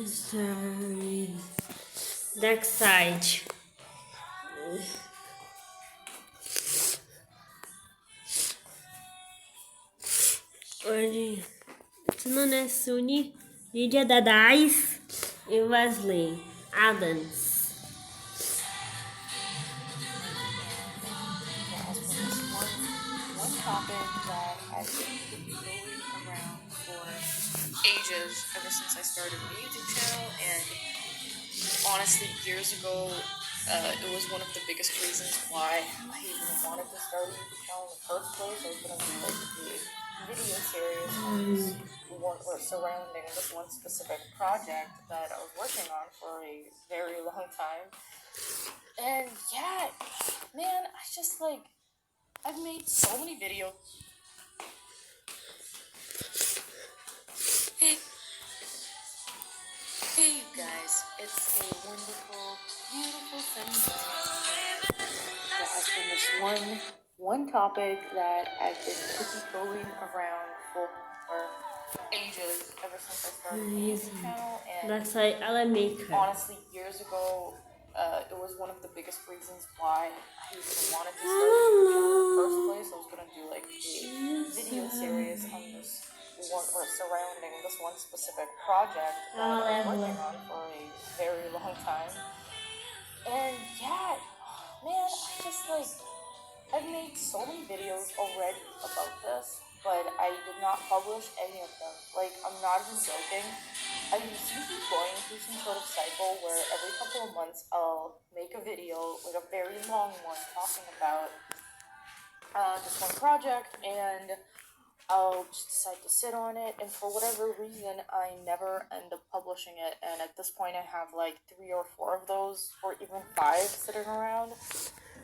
Sorry. Dark side. Hoje, non è Sunny, Lydia Dadais e Wesley Adams. One topic that I've been going around for ages, ever since I started a YouTube channel, and honestly, years ago, it was one of the biggest reasons why I even wanted to start a YouTube channel in the first place. I was going to do like a video series surrounding this one specific project that I was working on for a very long time. And yeah, man, I just like, I've made so many videos. Hey you guys, it's a wonderful, beautiful sunny day. There has been this one topic that I've been going around for ages, ever since I started the YouTube channel, and Dark side, ela é maker. honestly, years ago, it was one of the biggest reasons why I even wanted to start a YouTube channel in the first place. I was gonna do like a video series on this one, or surrounding this one specific project that I was working on for a very long time. And yeah, man, I just like, I've made so many videos already about this, but I did not publish any of them. Like, I'm not even joking. I seem to be going through some sort of cycle where every couple of months I'll make a video, like a very long one, talking about this one project, and I'll just decide to sit on it, and for whatever reason, I never end up publishing it, and at this point I have like 3 or 4 of those, or even 5 sitting around.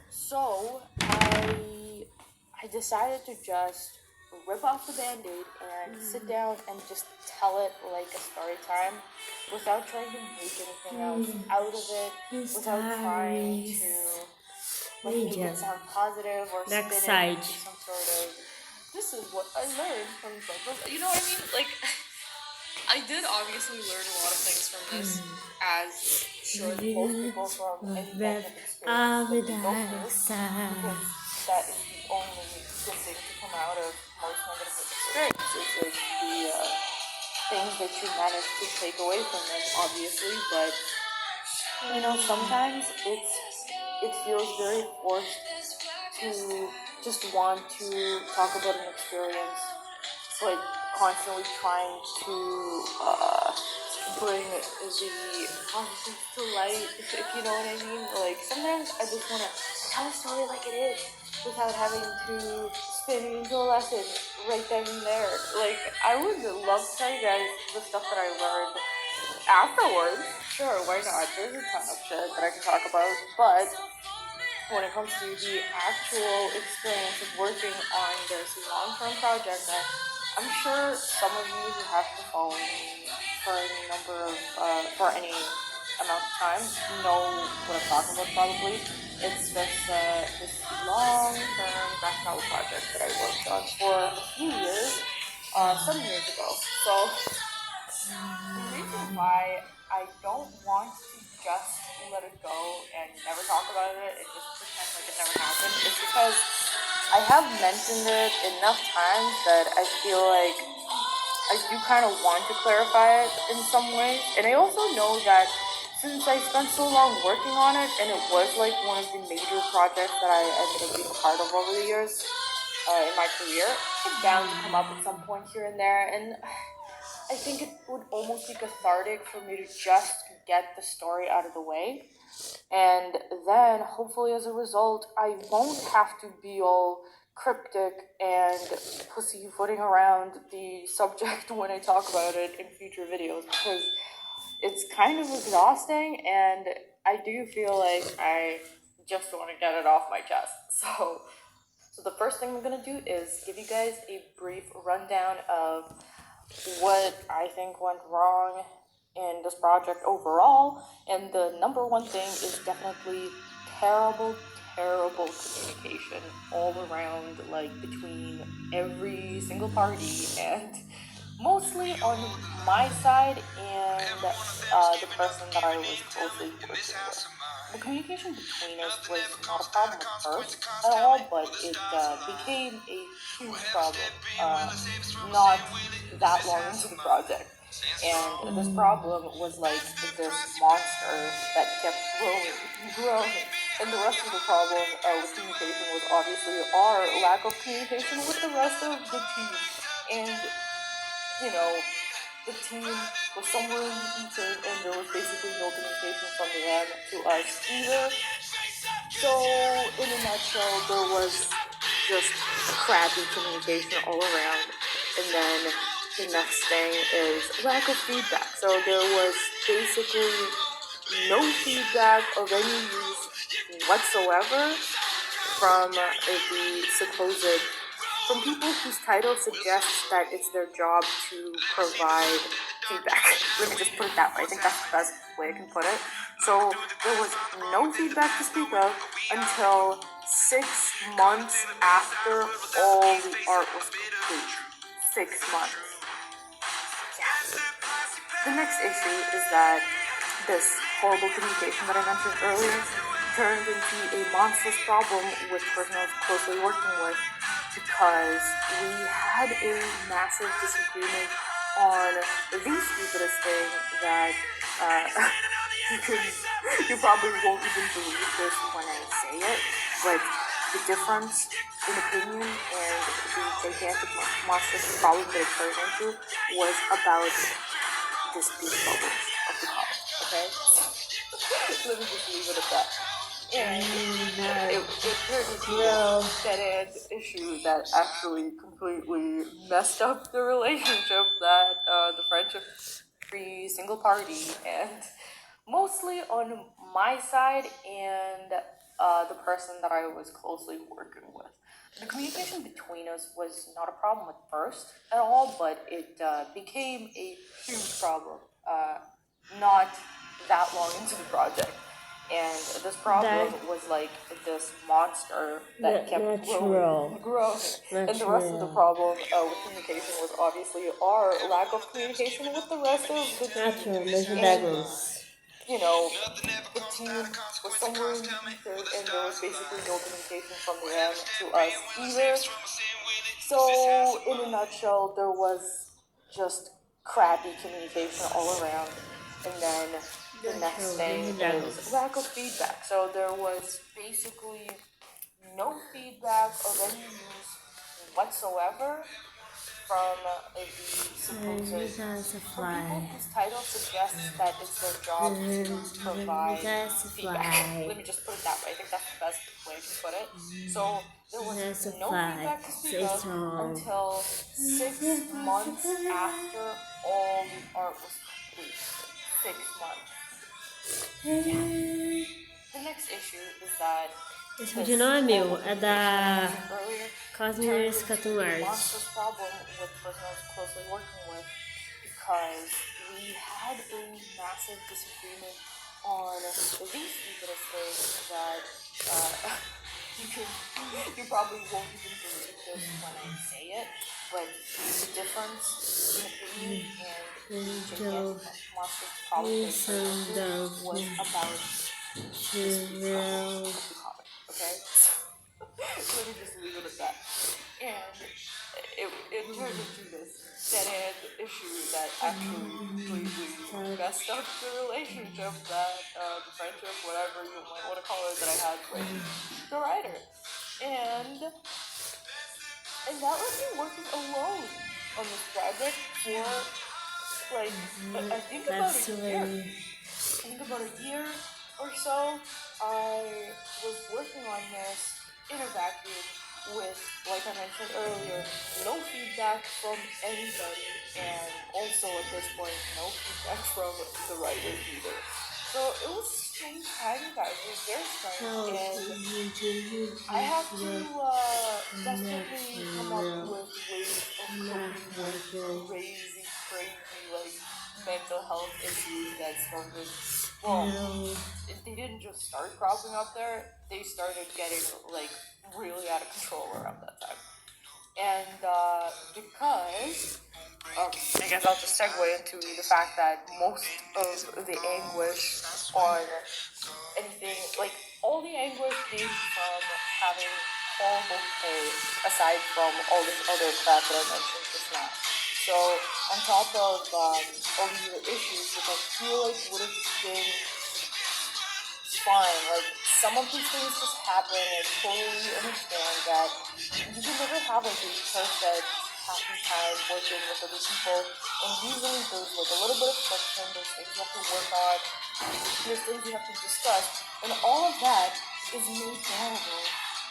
So, I decided to just rip off the band-aid and sit down and just tell it like a story time without trying to make anything else out of it, without trying to make it sound positive or spin it into some sort of, this is what I learned from cycle. You know what I mean? Like, I did obviously learn a lot of things from this, as should most people from any type of experience that they go through, because that is the only good thing to come out of most negative experiences, is the things that you manage to take away from them, obviously. But you know, sometimes it feels very forced to just want to talk about an experience, but constantly trying to bring the positives to light, if you know what I mean. Like, sometimes I just want to tell a story like it is, without having to spin it into a lesson right then and there. Like, I would love to tell you guys the stuff that I learned afterwards. Sure, why not? There's a ton of shit that I can talk about, but when it comes to the actual experience of working on this long-term project that I'm sure some of you who have been following me for any amount of time know what I'm talking about probably. It's this long-term graphic novel project that I worked on for a few years, some years ago. So the reason why I don't want to just let it go and never talk about it and just pretend like it never happened is because I have mentioned it enough times that I feel like I do kind of want to clarify it in some way. And I also know that since I spent so long working on it, and it was like one of the major projects that I ended up being a part of over the years in my career, it's bound to come up at some point here and there. And I think it would almost be cathartic for me to just get the story out of the way. And then, hopefully as a result, I won't have to be all cryptic and pussyfooting around the subject when I talk about it in future videos, because it's kind of exhausting, and I do feel like I just want to get it off my chest. So the first thing I'm going to do is give you guys a brief rundown of what I think went wrong in this project overall, and the number one thing is definitely terrible communication all around, like between every single party, and mostly on my side and the person that I was closely working with. The communication between us was not a problem at first at all, but it became a huge problem not that long into the project. And this problem was like this monster that kept growing and growing. And the rest of the problem with communication was obviously our lack of communication with the rest of the team. And, you know, the team was somewhere in the ether and there was basically no communication from them to us either. So, in a nutshell, there was just crappy communication all around. And then the next thing is lack of feedback. So, there was basically no feedback of any use whatsoever from the supposed from people whose title suggests that it's their job to provide feedback. Let me just put it that way. I think that's the best way I can put it. So there was no feedback to speak of until 6 months after all the art was complete. 6 months. Yeah. The next issue is that this horrible communication that I mentioned earlier turned into a monstrous problem with the person I was closely working with because we had a massive disagreement on the stupidest thing that you probably won't even believe this when I say it, but the difference in opinion and the gigantic monstrous problem that it turned into was about the speed bubbles of the comic, okay? Let me just leave it at that. And it turned into a dead-end issue that actually completely messed up the relationship that the friendship free single party and mostly on my side and the person that I was closely working with. The communication between us was not a problem at first at all, but it became a huge problem not that long into the project. And this problem was like this monster that kept growing and growing. And the rest of the problem with communication was obviously our lack of communication with the rest of the team. And, you know, the team was somewhere in the ether and there was basically no communication from them to us either. So, in a nutshell, there was just crappy communication all around. And then the next thing is lack of feedback. So there was basically no feedback of any use whatsoever from the supposed from people whose title suggests that it's their job to provide feedback. Let me just put it that way. I think that's the best way I can put it. So there was no feedback to speak of until 6 months after all the art was complete. 6 months. Yeah. The next issue is that esse vídeo não é meu, é da Cosmos Cartoon Art. Monstrous problem with the person I was closely working with because we had a massive disagreement on the stupidest thing that you probably won't even believe this when I say it, but the difference in opinion and the gigantic monstrous problem was about this problem of the comic, okay? Let me just leave it at that. And it turned into this dead-end issue that actually completely messed up the relationship that the friendship, whatever you might want to call it, that I had with the writer. And that left me working alone on this project for like I think about a year. I think about a year or so. I was working on this in a vacuum with, like I mentioned earlier, no feedback from anybody, and also at this point, no feedback from the writers either. So it was strange timing, guys. It was very strange, and I have to definitely come up with ways of coping with crazy, like mental health issues that started. Well, they didn't just start cropping up there, they started getting like really out of control around that time. And because I guess I'll just segue into the fact that most of the anguish on anything, like all the anguish came from having horrible pay, aside from all this other crap that I mentioned just now. So on top of all these other issues, which I feel like would have been fine, like some of these things just happen. I totally understand that you can never have like a perfect happy time working with other people, and usually there's like a little bit of friction, there's things you have to work on, there's things you have to discuss, and all of that is made bearable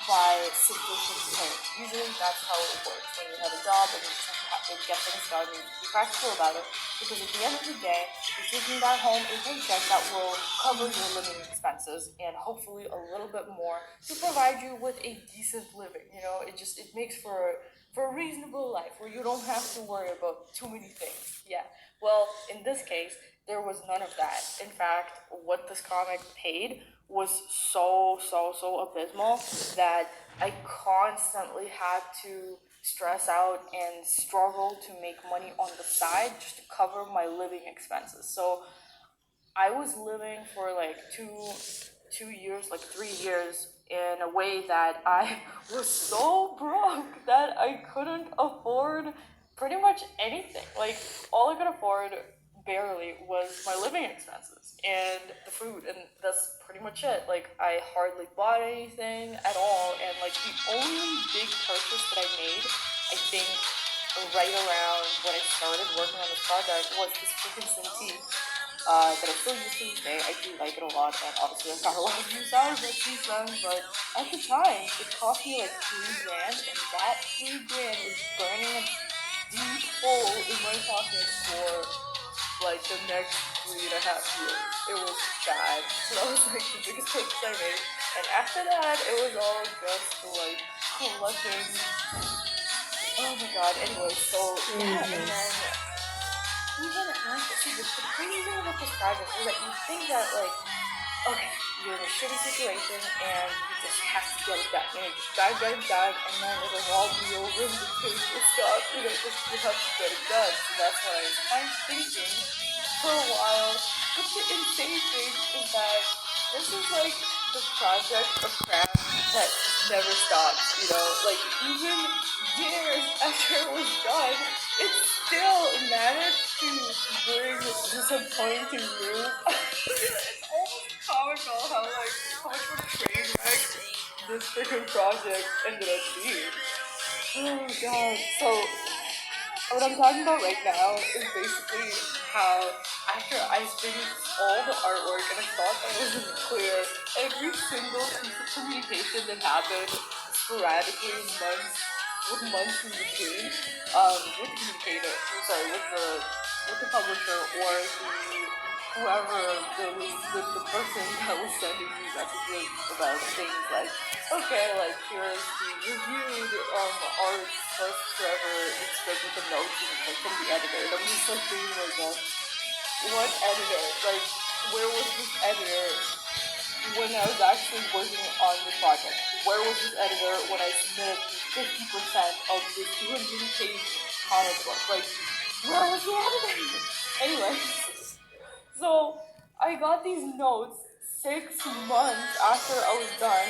by sufficient pay. Usually that's how it works when you have a job and you just have to get things done and be practical about it, because at the end of the day, you're taking that home a paycheck that will cover your living expenses and hopefully a little bit more to provide you with a decent living. You know, it makes for a reasonable life where you don't have to worry about too many things. Yeah. Well, in this case, there was none of that. In fact, what this comic paid was so abysmal that I constantly had to stress out and struggle to make money on the side just to cover my living expenses. So I was living for like two years, like 3 years, in a way that I was so broke that I couldn't afford pretty much anything. Like all I could afford barely was my living expenses and the food, and that's pretty much it. Like I hardly bought anything at all, and like the only big purchase that I made, I think right around when I started working on this project, was this freaking Cintiq that I still use to this day. I do like it a lot, and obviously I've got a lot of use out of it since then, but at the time, it cost me like $3,000, and that $3,000 was burning a deep hole in my pocket for like the next 3.5 years. It was bad. So that was like the biggest purchase I made. And after that, it was all just like collecting. Oh my god, anyway, so yeah, and then even after, see, the crazy thing about this project is that you think that, like, okay, you're in a shitty situation and you just have to get it done. You know, just gotta get it done, and then it'll all be over and the case will stop. You know, just you have to get it done. So that's what I was kind of thinking for a while. But the insane thing is that this is like the project of crap that never stops. You know, like even years after it was done, it still managed to bring disappointing news. It's almost comical how much of a train wreck this freaking project ended up being. Oh god. So what I'm talking about right now is basically how after I finished all the artwork and I thought that wasn't clear, every single piece of communication that happened sporadically with months in between, with the communicator, with the publisher or whoever the person that was sending me messages about things like, okay, like here's the reviewed art first forever except with the notes and like from the editor. And I'm just like thinking like, what editor? Like, where was this editor when I was actually working on the project? Where was this editor when I submitted 50% of this 200-page comic book? Like, where was the editor? Anyway, so I got these notes 6 months after I was done,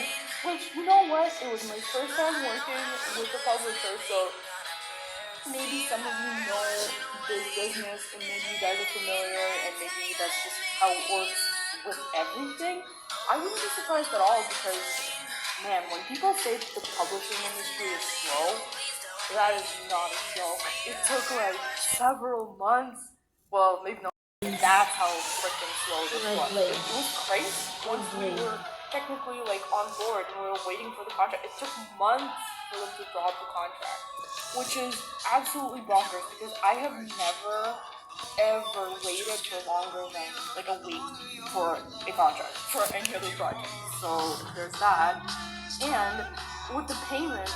which, you know what, it was my first time working with a publisher, so maybe some of you know this business and maybe you guys are familiar and maybe that's just how it works with everything. I wouldn't be surprised at all because, man, when people say that the publishing industry is slow, that is not a joke. It took like several months, well, maybe not. That's how freaking slow this was. It was crazy. Once we were technically like on board and we were waiting for the contract, it took months for them to drop the contract, which is absolutely bonkers because I have never ever waited for longer than like a week for a contract for any other project. So there's that. And with the payment,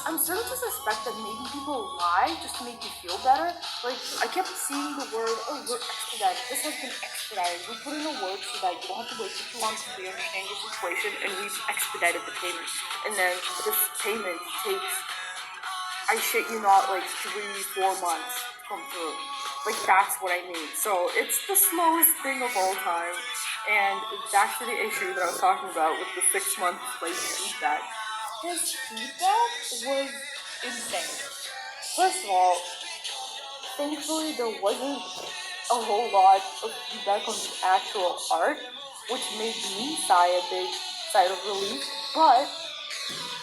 I'm starting to suspect that maybe people lie just to make you feel better. Like, I kept seeing the word, oh, we're expedited. This has been expedited. We put in a word so that you don't have to wait for too long to understand your situation, and we've expedited the payment. And then this payment takes, I I shit you not, like 3-4 months to come through. Like, that's what I mean. So it's the slowest thing of all time. And back to the issue that I was talking about with the 6-month late feedback. His feedback was insane. First of all, thankfully there wasn't a whole lot of feedback on the actual art, which made me sigh a big sigh of relief. But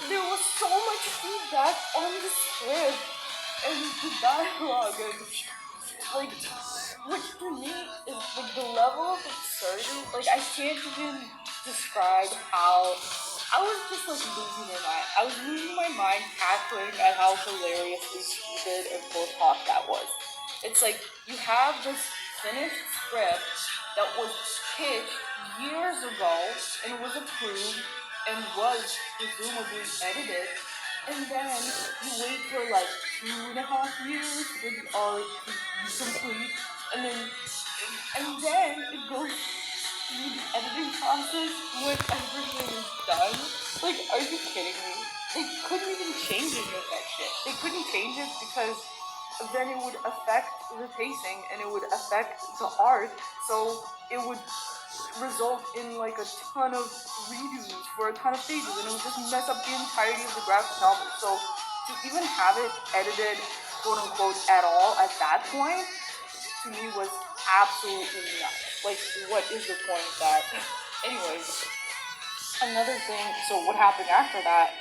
there was so much feedback on the script and the dialogue and like, which to me is like the level of absurdity. Like, I can't even describe how I was just like losing my mind. I was losing my mind cackling at how hilariously stupid and post hoc that was. It's like you have this finished script that was pitched years ago and was approved and was presumably edited. And then you wait for like 2.5 years for the art to be complete, and then it goes through the editing process when everything is done. Like, are you kidding me? They couldn't even change any of that shit. They couldn't change it because then it would affect the pacing and it would affect the art. So it would result in like a ton of redos for a ton of pages, and it would just mess up the entirety of the graphic novel. So to even have it edited, quote unquote, at all at that point, to me was absolutely nuts. Like, what is the point of that? Anyways, another thing. So what happened after that?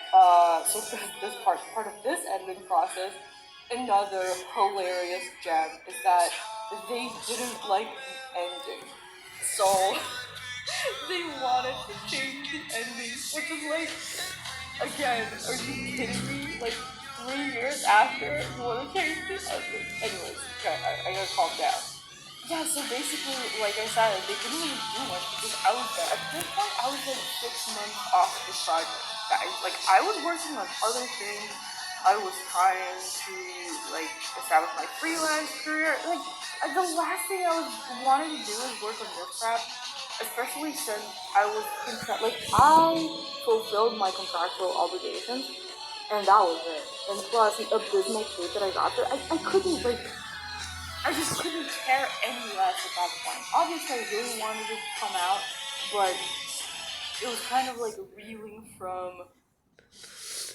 So this part of this editing process, another hilarious gem is that they didn't like the ending. So they wanted to change the ending, which is like, again, are you kidding me? Like 3 years after, you want to change the ending? Anyways, okay, I gotta calm down. Yeah, so basically, like I said, they didn't really do much because I was there. At this point, I was like 6 months off this project, guys. Like, I was working on other things. I was trying to, like, establish my freelance career. Like, the last thing I was wanting to do is work on this crap, especially since I was, I fulfilled my contractual obligations, and that was it. And plus, the abysmal food that I got there, I couldn't, like, I just couldn't care any less at that point. Obviously, I really wanted it to come out, but it was kind of like reeling from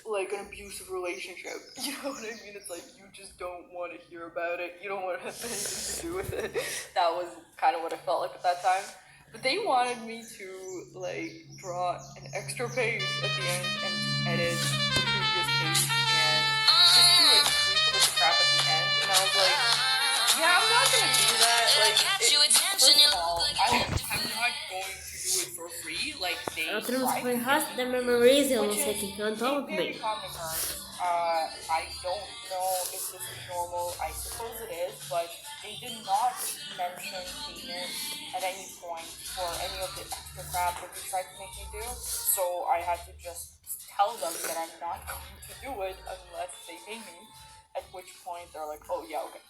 like an abusive relationship. You know what I mean? It's like you just don't want to hear about it. You don't want to have anything to do with it. That was kind of what I felt like at that time. But they wanted me to like draw an extra page at the end and to edit the previous page and just to like tweak a bunch of crap at the end. And I was like, yeah, I'm not gonna do that. Like, first of all, I'm not going to do it for free. Like, they Outros tried foi to Rasta do da it, Memories, eu não which sei is quem cantou a very bem. common occurrence. I don't know if this is normal. I suppose it is, but they did not mention payment at any point for any of the extra crap that they tried to make me do. So I had to just tell them that I'm not going to do it unless they pay me. At which point they're like, oh yeah, okay.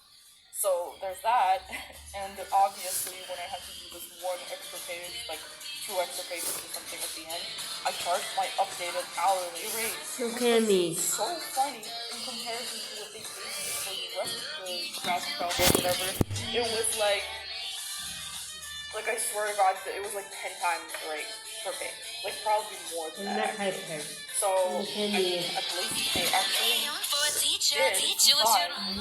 So there's that, and obviously when I had to do this one extra page, like 2 extra pages or something at the end, I charged my updated hourly rate. Okay, me. So funny in comparison to what they paid me for the rest of the graphic novel or whatever. It was like I swear to God, that it was like 10 times the rate per page. Like probably more than that. So I mean, at least they actually did, but it makes me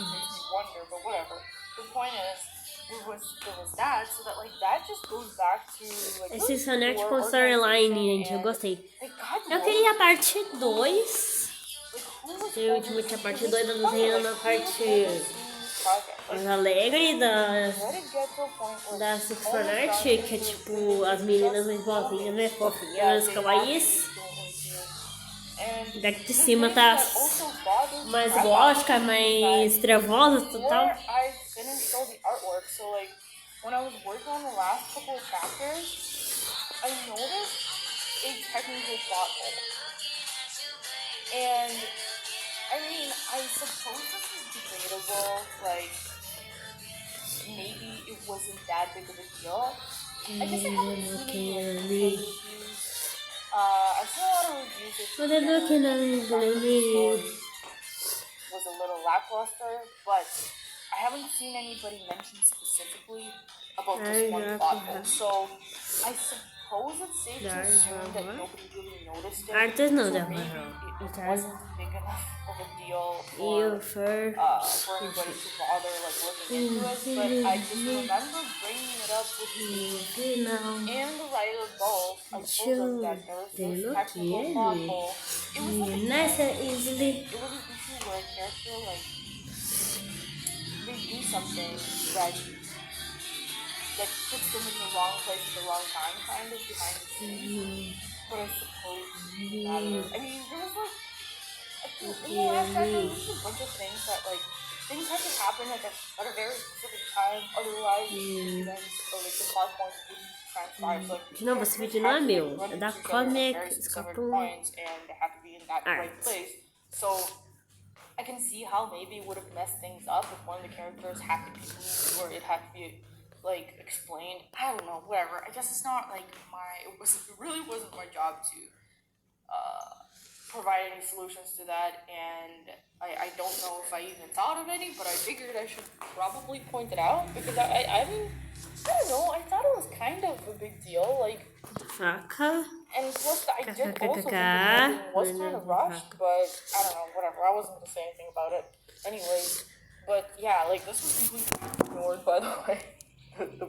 wonder, but whatever. The point is, there was that, so that like that just goes back to like Esse sonete com storyline, gente, eu gostei. Eu queria a parte 2. Eu ultimamente a parte 2 da desenhando a parte mais alegre da Sixfonet, que é tipo as meninas mais boazinhas, mais fofinhas, mais kawaiis. Daqui de cima tá mais gótica, mais trevosa, total. I finished all the artwork, so like when I was working on the last couple of chapters, I noticed a technical plot hole. And I mean, I suppose this is debatable, like maybe it wasn't that big of a deal. I guess I haven't seen any reviews. I've seen a lot of reviews that the story was a little lackluster, but I haven't seen anybody mention specifically about this one plot hole. So I suppose it's safe to assume that nobody really noticed it. Artes não So dá maybe it wasn't big enough of a deal for anybody to bother like looking into it. But I just remember bringing it up with me and the writer both. I told them that there was this technical plot hole. It was like it was an issue where a character like they do something that puts them in the wrong place at the wrong time, kind of behind the scenes. But I suppose I mean, there was like in the last chapter, there was a bunch of things that like things had to happen at a very specific time, otherwise events or like the plot points wouldn't transpire. So, like, de novo, esse vídeo não é meu, é da Comic Escapum points and they have to be in that right place. So I can see how maybe it would have messed things up if one of the characters had to be moved or it had to be like explained. I don't know, whatever. I guess it's not like it really wasn't my job to provide any solutions to that, and I don't know if I even thought of any, but I figured I should probably point it out because I mean, I don't know, I thought it was kind of a big deal, like, and plus I did also think the ending was kind of rushed, but I don't know, whatever, I wasn't gonna say anything about it anyways. But yeah, like, this was completely ignored, by the way. The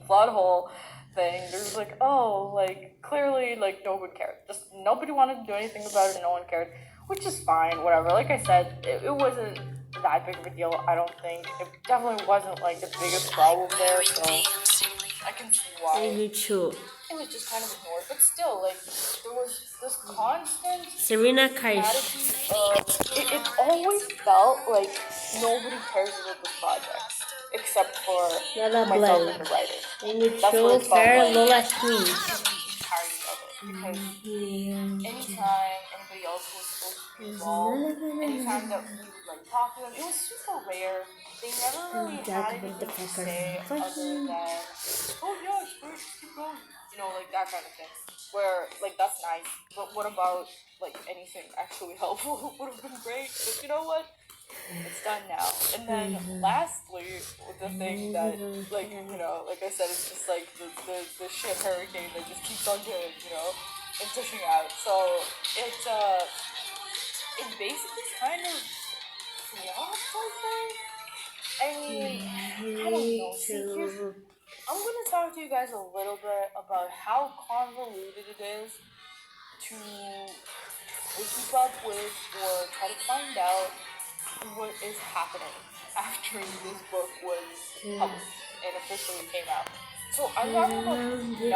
plot hole thing, there's like, oh, like, clearly, like, no one cared. Just nobody wanted to do anything about it, no one cared, which is fine, whatever. Like I said, it wasn't that big of a deal, I don't think. It definitely wasn't, like, the biggest problem there, so I can see why. It was just kind of ignored, but still, like, there was this constant Serena strategy of, it always felt like nobody cares about this project. Except for myself and the writer. That's what it felt like. Lola The entirety of it. Because anytime anybody else was supposed to be involved, anytime that we would like talk to them, it was super rare. They never really had anything to say other than, oh yeah, it's great, keep going. You know, like that kind of thing. Where, like, that's nice. But what about, like, anything actually helpful would have been great. But you know what? It's done now. And then lastly, the thing that, like, you know, like I said, it's just like the shit hurricane that just keeps on doing, you know, and pushing out. So it basically kind of flopped, I think. I mean, I don't know. See, I'm gonna talk to you guys a little bit about how convoluted it is to keep up with or try to find out what is happening after this book was published and officially came out. So I'm talking about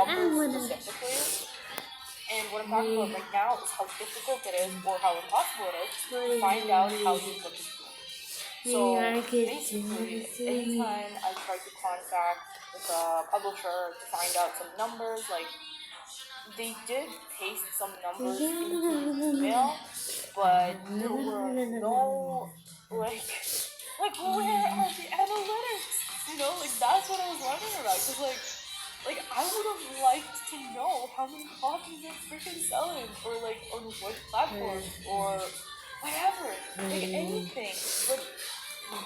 numbers specifically, and what I'm talking about right now is how difficult it is or how impossible it is to find out how this book is doing. So basically, anytime I try to contact the publisher to find out some numbers, like, they did paste some numbers into the email, but there were no, like where are the analytics? You know, like, that's what I was wondering about, because, like, I would have liked to know how many copies they're freaking selling, or, like, on what platforms, or whatever, like, anything, but,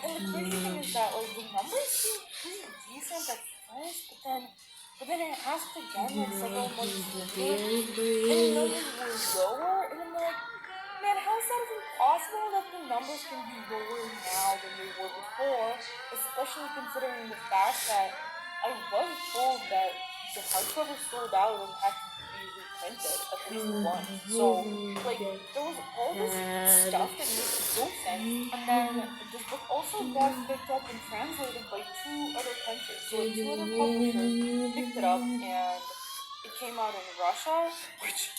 and the crazy thing is that, like, the numbers seem pretty decent at first, but then I asked again, like, several months later, and the numbers were lower, and I'm like, man, how is that even possible that the numbers can be lower now than they were before, especially considering the fact that I was told that the hardcover sold out and had to be reprinted at least once. So, like, there was all this stuff that makes no sense, and then this book also got picked up and translated by 2 other countries. So, like, 2 other publishers picked it up, and it came out in Russia, which,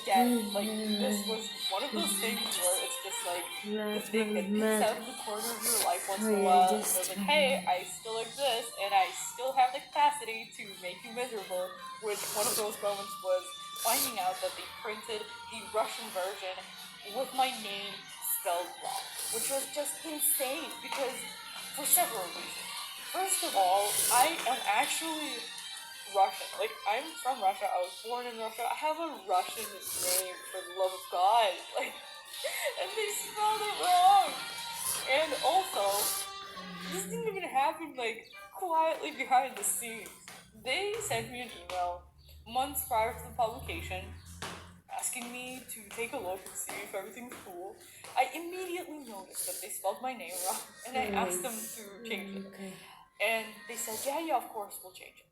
again, like, this was one of those things where it's just like the thing that peeks out of the corner of your life once in a while, and goes like, hey, I still exist, and I still have the capacity to make you miserable, which one of those moments was finding out that they printed the Russian version with my name spelled wrong, which was just insane, because, for several reasons. First of all, I am actually Russian. Like, I'm from Russia. I was born in Russia. I have a Russian name, for the love of God. Like, and they spelled it wrong. And also, this didn't even happen like quietly behind the scenes. They sent me an email months prior to the publication asking me to take a look and see if everything's cool. I immediately noticed that they spelled my name wrong, and I asked them to change it. And they said, yeah, of course, we'll change it.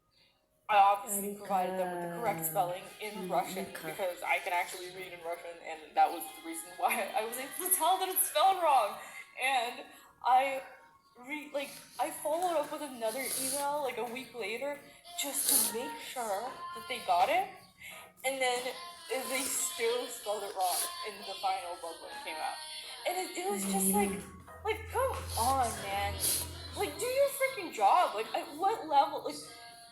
I obviously provided them with the correct spelling in Russian because I can actually read in Russian, and that was the reason why I was able to tell that it's spelled wrong. And I followed up with another email like a week later just to make sure that they got it, and then they still spelled it wrong in the final book when it came out. And it was just like come on, man, like do your freaking job. Like at what level? Like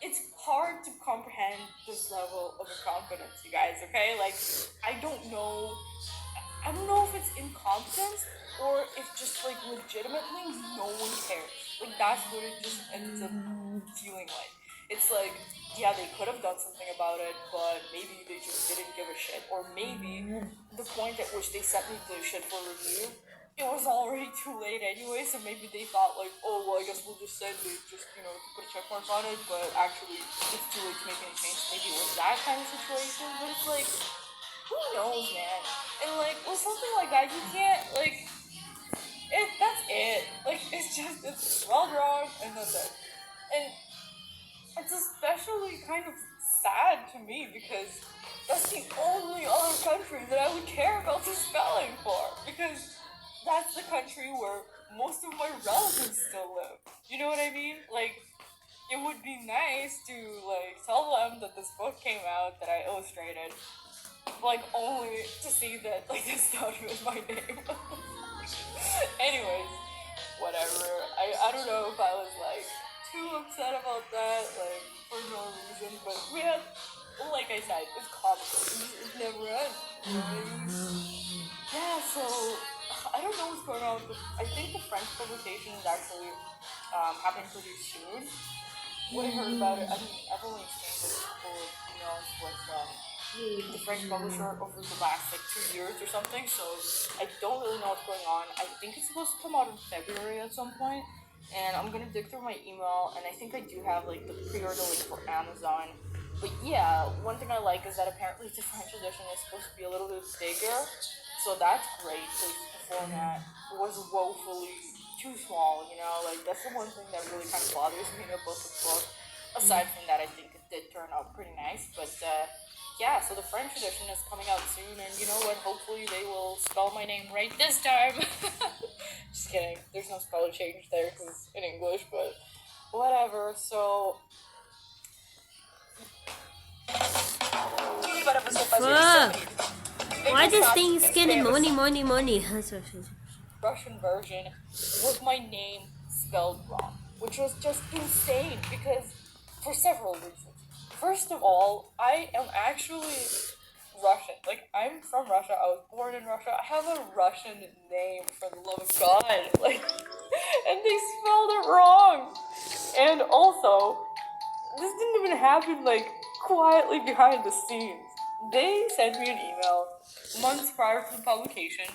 it's hard to comprehend this level of incompetence, you guys. Okay, like I don't know if it's incompetence or if just like legitimately no one cares. Like that's what it just ends up feeling like. It's like, yeah, they could have done something about it, but maybe they just didn't give a shit. Or maybe the point at which they sent me the shit for review, it was already too late anyway, so maybe they thought like, oh, well, I guess we'll just send it, just, to put a check mark on it, but actually it's too late to make any change. Maybe it was that kind of situation, but it's like, who knows, man? And like, with something like that, you can't, like, that's it. Like, it's spelled wrong, and that's it. And it's especially kind of sad to me because that's the only other country that I would care about the spelling for, because that's the country where most of my relatives still live. You know what I mean? Like, it would be nice to, like, tell them that this book came out that I illustrated, like, only to see that, like, this stuff was my name. Anyways, whatever. I don't know if I was, like, too upset about that, like, for no reason, but we had, like I said, it's comical. It never ends. You know what I mean? Yeah, so, I don't know what's going on, but I think the French publication is actually happening pretty soon. What I heard about it, I mean, I've only exchanged a couple of emails with the French publisher over the last, like, 2 years or something, so I don't really know what's going on. I think it's supposed to come out in February at some point. And I'm gonna dig through my email, and I think I do have like the pre-order link for Amazon. But yeah, one thing I like is that apparently the French edition is supposed to be a little bit bigger, so that's great because the format was woefully too small. Like that's the one thing that really kind of bothers me about the book. Aside from that, I think it did turn out pretty nice. But yeah, so the French edition is coming out soon, and you know what? Hopefully they will spell my name right this time. Just kidding. There's no spelling change there because it's in English, but whatever. So. Fuck! Why this thing skinning money? Russian version with my name spelled wrong, which was just insane because for several reasons. First of all, I am actually Russian. Like, I'm from Russia. I was born in Russia. I have a Russian name, for the love of God. Like, and they spelled it wrong. And also, this didn't even happen, like, quietly behind the scenes. They sent me an email months prior to the publication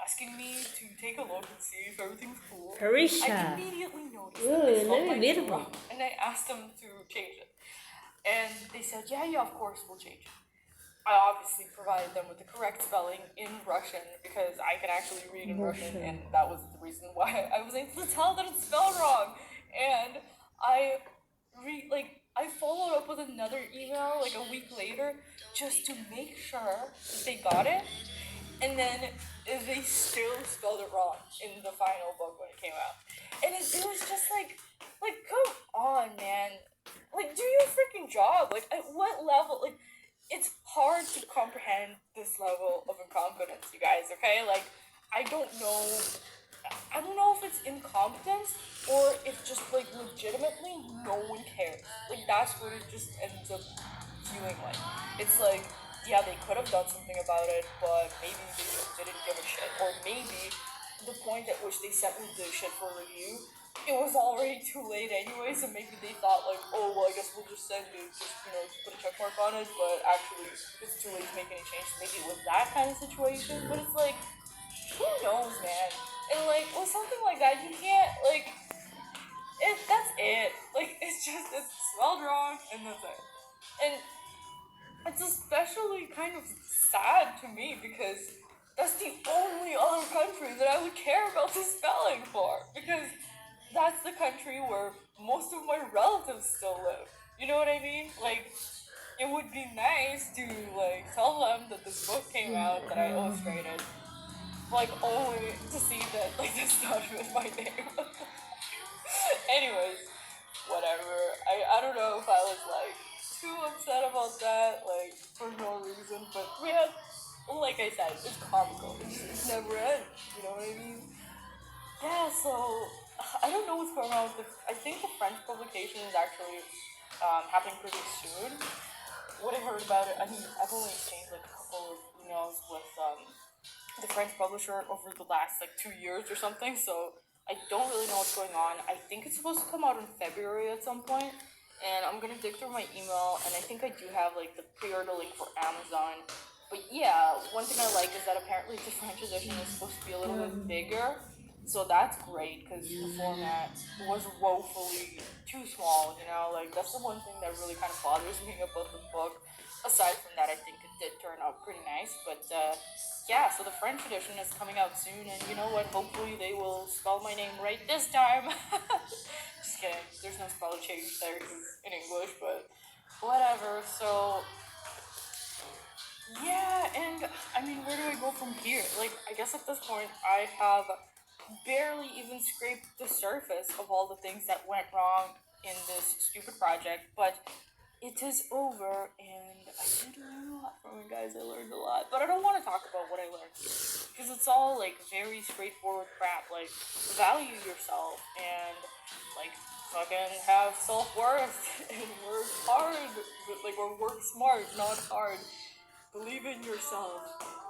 asking me to take a look and see if everything's cool. I immediately noticed that they spelled my name wrong, and I asked them to change it. And they said, yeah, of course, we'll change it. I obviously provided them with the correct spelling in Russian because I can actually read in Russian, and that was the reason why I was able to tell that it's spelled wrong. And I followed up with another email like a week later just to make sure that they got it, and then they still spelled it wrong in the final book when it came out. And it was just like come on, man. Like, do your freaking job. Like, at what level? Like, it's hard to comprehend this level of incompetence, you guys, okay? Like, I don't know if it's incompetence or if just, like, legitimately no one cares. Like, that's what it just ends up feeling like. It's like, yeah, they could have done something about it, but maybe they just didn't give a shit. Or maybe the point at which they sent me the shit for review, it was already too late anyway, so maybe they thought like, oh well, I guess we'll just send it, just put a check mark on it. But actually, it's too late to make any change. Maybe it was that kind of situation. But it's like, who knows, man? And like with something like that, you can't like. That's it. Like it's spelled wrong, and that's it. And it's especially kind of sad to me because that's the only other country that I would care about the spelling for. Because that's the country where most of my relatives still live. You know what I mean? Like, it would be nice to, like, tell them that this book came out that I illustrated. Like, only to see that, like, that's not with my name. Anyways, whatever. I don't know if I was, like, too upset about that, like, for no reason. But, man, like I said, it's comical. It's never ends. You know what I mean? Yeah, so I don't know what's going on with I think the French publication is actually happening pretty soon. What I heard about it, I mean, I've only exchanged like a couple of emails with the French publisher over the last like 2 years or something, so I don't really know what's going on. I think it's supposed to come out in February at some point, and I'm gonna dig through my email, and I think I do have like the pre-order link for Amazon. But yeah, one thing I like is that apparently the French edition is supposed to be a little bit bigger. So that's great because the format was woefully too small, like that's the one thing that really kind of bothers me about the book. Aside from that, I think it did turn out pretty nice, but yeah, so the French edition is coming out soon, and you know what, hopefully they will spell my name right this time. Just kidding, there's no spell change there in English, but whatever. So yeah, and I mean, where do I go from here? Like, I guess at this point I have barely even scraped the surface of all the things that went wrong in this stupid project, but it is over, and I did learn a lot from it, guys. I learned a lot, but I don't want to talk about what I learned here because it's all like very straightforward crap. Like, value yourself and like fucking have self-worth and work hard, but like, or work smart, not hard. Believe in yourself,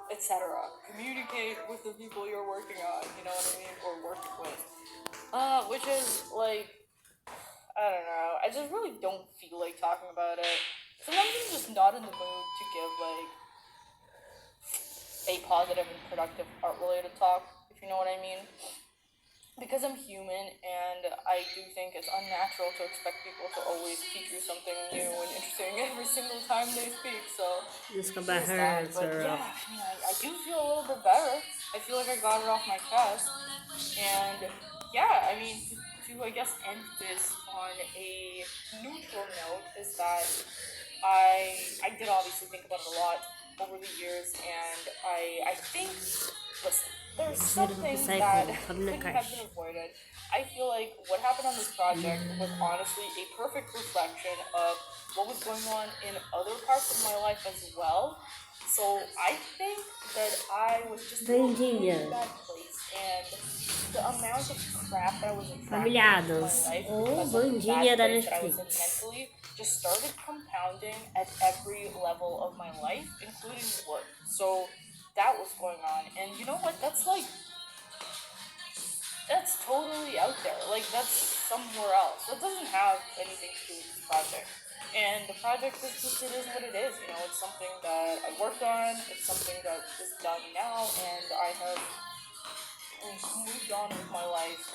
etc. Communicate with the people you're working on, you know what I mean, or working with. Which is like, I don't know. I just really don't feel like talking about it. Sometimes I'm just not in the mood to give like a positive and productive art-related talk, if you know what I mean. Because I'm human, and I do think it's unnatural to expect people to always teach you something new and interesting every single time they speak. So Desculpa, that. But yeah, I mean, I do feel a little bit better. I feel like I got it off my chest, and yeah, I mean, to I guess end this on a neutral note is that I did obviously think about it a lot over the years, and I think, listen, there's something that couldn't have been avoided. I feel like what happened on this project was honestly a perfect reflection of what was going on in other parts of my life as well. So I think that I was just in a really bad place, and the amount of crap that I was attracting into my life because of the bad place that I was in mentally just started compounding at every level of my life, including work. So that was going on, and you know what? That's totally out there. Like, that's somewhere else. That doesn't have anything to do with this project. And the project is just, it is what it is. It's something that I worked on. It's something that is done now, and I have moved on with my life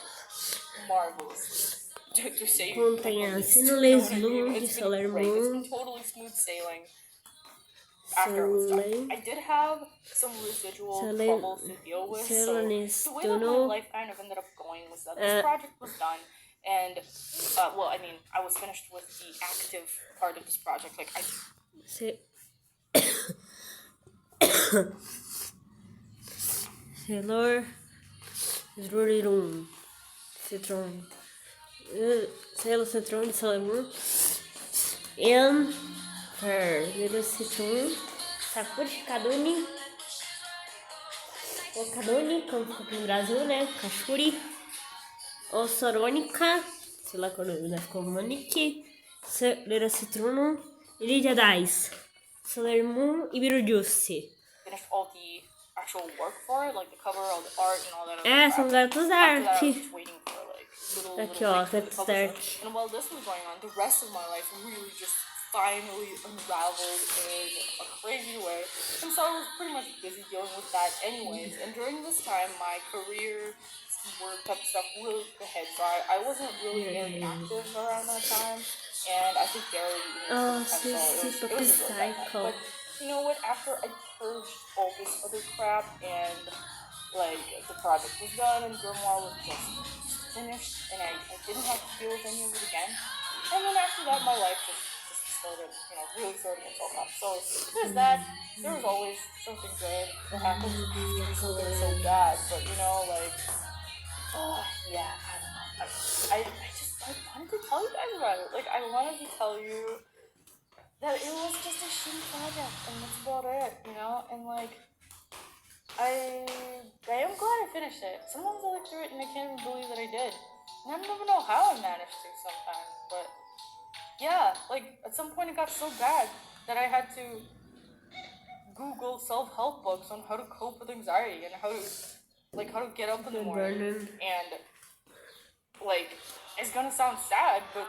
marvelously. To say Contenha-se no leslum de solar It's moon. been totally smooth sailing after it was done. I did have some residual troubles to deal with, so the way that my life kind of ended up going was that this project was done, and well, I mean, I was finished with the active part of this project. Like, Sailor Zrurirum Citron Sailor Citron de Solar Moon and her little citron Sakura Kaduni ou Kaduni, como ficou aqui no Brasil, né? Kashuri ou Sorônica, sei lá quando vai ficar Monique, Little Citron, Iridia Dice, Solar Moon e Beetlejuice. Finished all the actual work for it, like the cover, all the art, and all that. São garotos da arte. Just waiting for like little little Aqui, ó, late to the Let's publisher. Start. And while this was going on, the rest of my life really just finally unraveled in a crazy way. And so I was pretty much busy dealing with that anyways. And during this time, my career, work type of stuff really took a hit. So I wasn't really very active around that time. And I think Gary Oh, so it was a really bad time. psycho. But you know what? After I purged all this other crap and like the project was done and Grimoire was just finished and I didn't have to deal with any of it again. And then after that my life just started, really sorting itself out. So there's that. There was always something good that happened after something so bad. But yeah, I don't know. I wanted to tell you guys about it. Like I wanted to tell you that it was just a shitty project and that's about it, and I am glad I finished it. Sometimes I look through it and I can't even believe that I did. And I don't even know how I managed to sometimes, but yeah, at some point it got so bad that I had to Google self-help books on how to cope with anxiety and how to get up in the morning and it's gonna sound sad, but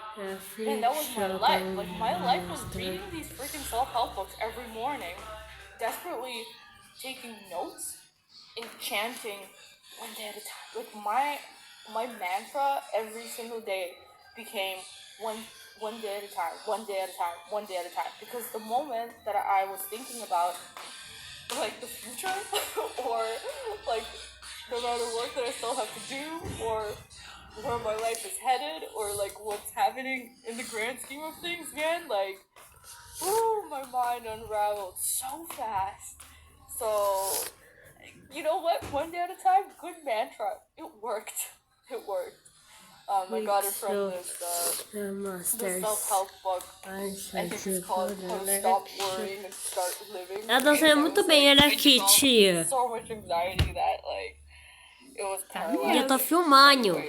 man, that was my life. My life was reading these freaking self-help books every morning, desperately taking notes and chanting one day at a time. My mantra every single day became one day at a time, one day at a time, one day at a time. Because the moment that I was thinking about the future or no matter what that I still have to do or where my life is headed or what's happening in the grand scheme of things, man, my mind unraveled so fast. So you know what? One day at a time, good mantra. It worked. It worked. I got it from this self-help book. I think it's called How to Stop Worrying and Start Living. Ela dança muito bem, olha aqui, tia. So much anxiety that it was paralyzing. E eu tô filmando.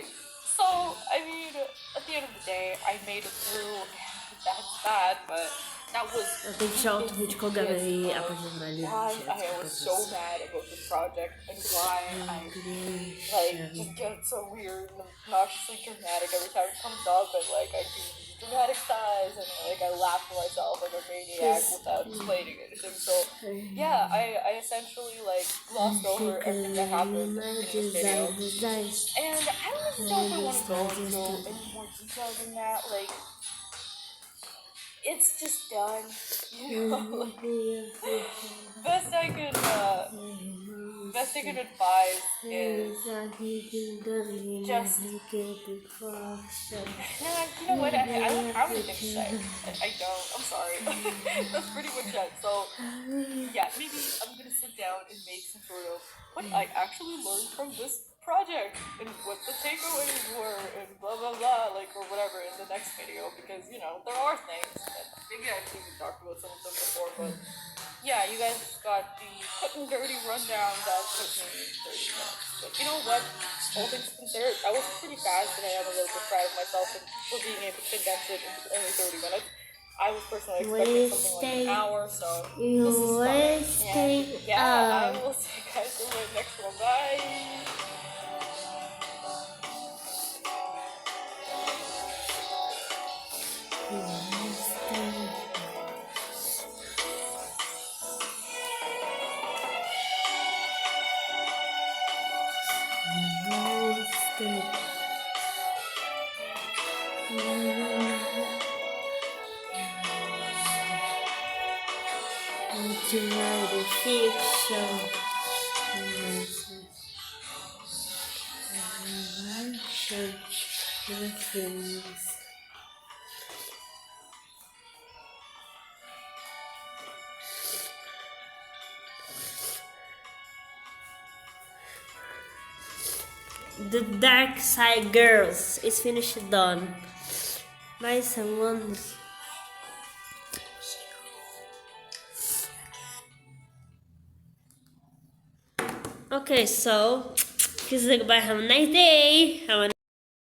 So, I mean, at the end of the day, I made it through. That's bad, but that was. Eu tenho que tirar outro vídeo que eu gravei a partir do ali. I was so mad about this project and why I just get so weird and obnoxiously dramatic every time it comes up and I do dramatic sighs and I laugh to myself like a maniac without explaining anything. So yeah, I essentially glossed over everything that happened in this video. And I don't even know if I want to go into any more detail than that. It's just done, best I could advise is just. You know what? I don't have anything to say. I don't. I'm sorry. That's pretty much it. So yeah, maybe I'm gonna sit down and make some sort of what I actually learned from this project and what the takeaways were and blah blah blah or whatever in the next video because there are things and maybe I've even talked about some of them before, but yeah, you guys got the quick and dirty rundown that took me 30 minutes. But you know what? All things considered, I was pretty fast and I am a little bit proud of myself for being able to condense it into only 30 minutes. I was personally expecting something an hour, so this is fun. And yeah, I will see you guys in the next one. Bye! The Dark Side Girls is finished done. By someone. Okay, so, please goodbye. Have a nice day.